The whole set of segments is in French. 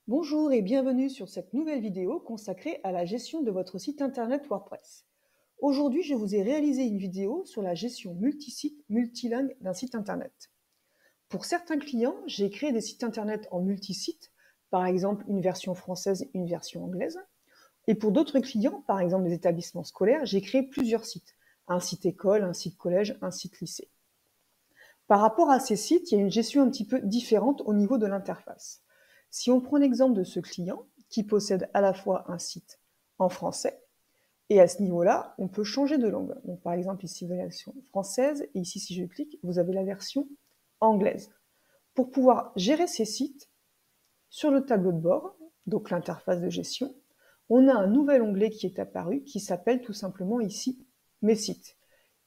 Bonjour et bienvenue sur cette nouvelle vidéo consacrée à la gestion de votre site internet WordPress. Aujourd'hui, je vous ai réalisé une vidéo sur la gestion multisite, multilingue d'un site internet. Pour certains clients, j'ai créé des sites internet en multisite, par exemple une version française et une version anglaise. Et pour d'autres clients, par exemple des établissements scolaires, j'ai créé plusieurs sites. Un site école, un site collège, un site lycée. Par rapport à ces sites, il y a une gestion un petit peu différente au niveau de l'interface. Si on prend l'exemple de ce client qui possède à la fois un site en français, et à ce niveau-là, on peut changer de langue. Donc, par exemple, ici, vous avez la version française, et ici, si je clique, vous avez la version anglaise. Pour pouvoir gérer ces sites, sur le tableau de bord, donc l'interface de gestion, on a un nouvel onglet qui est apparu, qui s'appelle tout simplement ici « Mes sites »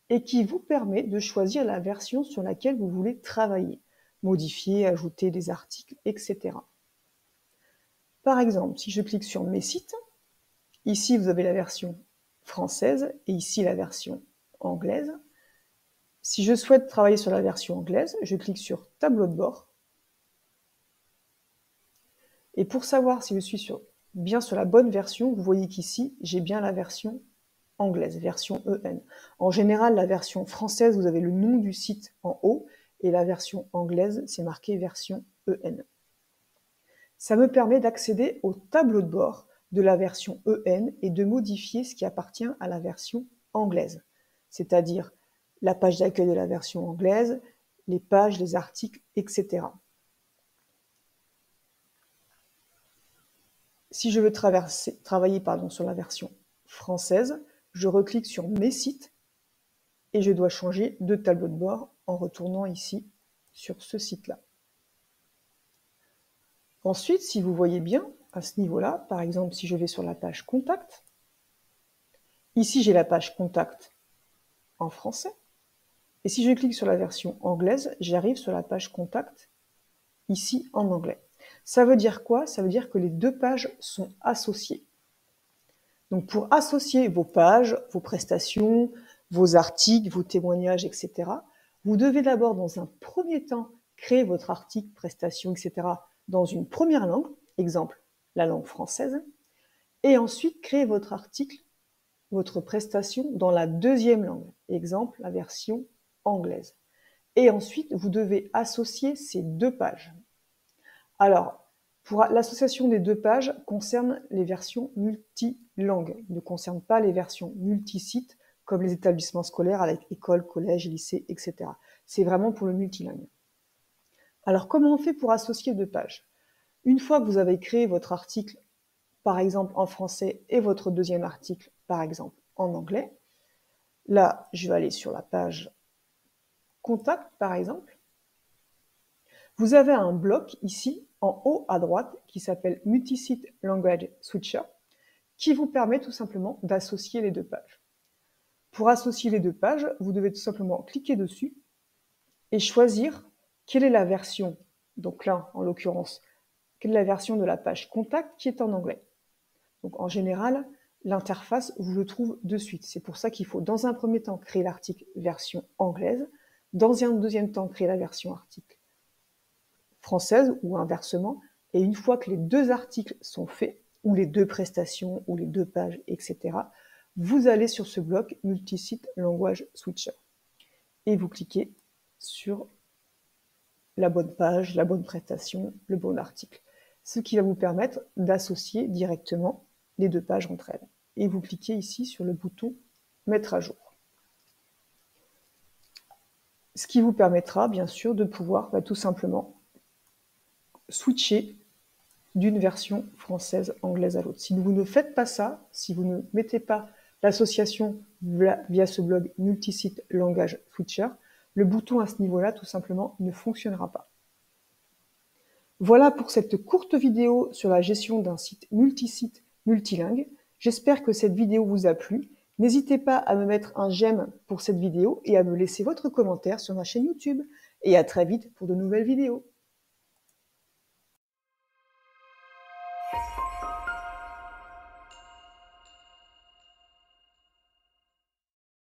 et qui vous permet de choisir la version sur laquelle vous voulez travailler, modifier, ajouter des articles, etc. Par exemple, si je clique sur « Mes sites », ici vous avez la version française et ici la version anglaise. Si je souhaite travailler sur la version anglaise, je clique sur « Tableau de bord ». Et pour savoir si je suis bien sur la bonne version, vous voyez qu'ici, j'ai bien la version anglaise, version EN. En général, la version française, vous avez le nom du site en haut, et la version anglaise, c'est marqué version EN. Ça me permet d'accéder au tableau de bord de la version EN et de modifier ce qui appartient à la version anglaise, c'est-à-dire la page d'accueil de la version anglaise, les pages, les articles, etc. Si je veux travailler sur la version française, je reclique sur « Mes sites » et je dois changer de tableau de bord en retournant ici sur ce site-là. Ensuite, si vous voyez bien, à ce niveau-là, par exemple, si je vais sur la page « Contact », ici j'ai la page « Contact » en français, et si je clique sur la version anglaise, j'arrive sur la page « Contact » ici en anglais. Ça veut dire quoi? Ça veut dire que les deux pages sont associées. Donc pour associer vos pages, vos prestations, vos articles, vos témoignages, etc., vous devez d'abord, dans un premier temps, créer votre article, prestation, etc., dans une première langue, exemple la langue française, et ensuite créer votre article, votre prestation dans la deuxième langue, exemple la version anglaise. Et ensuite, vous devez associer ces deux pages. Alors, pour l'association des deux pages concerne les versions multilangues, ne concerne pas les versions multisites comme les établissements scolaires avec école, collège, lycée, etc. C'est vraiment pour le multilingue. Alors, comment on fait pour associer deux pages? Une fois que vous avez créé votre article, par exemple en français, et votre deuxième article, par exemple en anglais, là, je vais aller sur la page Contact, par exemple. Vous avez un bloc ici, en haut à droite, qui s'appelle Multisite Language Switcher, qui vous permet tout simplement d'associer les deux pages. Pour associer les deux pages, vous devez tout simplement cliquer dessus et choisir quelle est la version, donc là, en l'occurrence, quelle est la version de la page Contact qui est en anglais. Donc en général, l'interface vous le trouve de suite. C'est pour ça qu'il faut dans un premier temps créer l'article version anglaise, dans un deuxième temps créer la version article française ou inversement, et une fois que les deux articles sont faits, ou les deux prestations, ou les deux pages, etc., vous allez sur ce bloc Multisite Language Switcher et vous cliquez sur la bonne page, la bonne prestation, le bon article, ce qui va vous permettre d'associer directement les deux pages entre elles. Et vous cliquez ici sur le bouton Mettre à jour. Ce qui vous permettra bien sûr de pouvoir tout simplement switcher d'une version française anglaise à l'autre. Si vous ne faites pas ça, si vous ne mettez pas l'association via ce blog Multisite Language Switcher, le bouton à ce niveau-là, tout simplement, ne fonctionnera pas. Voilà pour cette courte vidéo sur la gestion d'un site multisite multilingue. J'espère que cette vidéo vous a plu. N'hésitez pas à me mettre un j'aime pour cette vidéo et à me laisser votre commentaire sur ma chaîne YouTube. Et à très vite pour de nouvelles vidéos.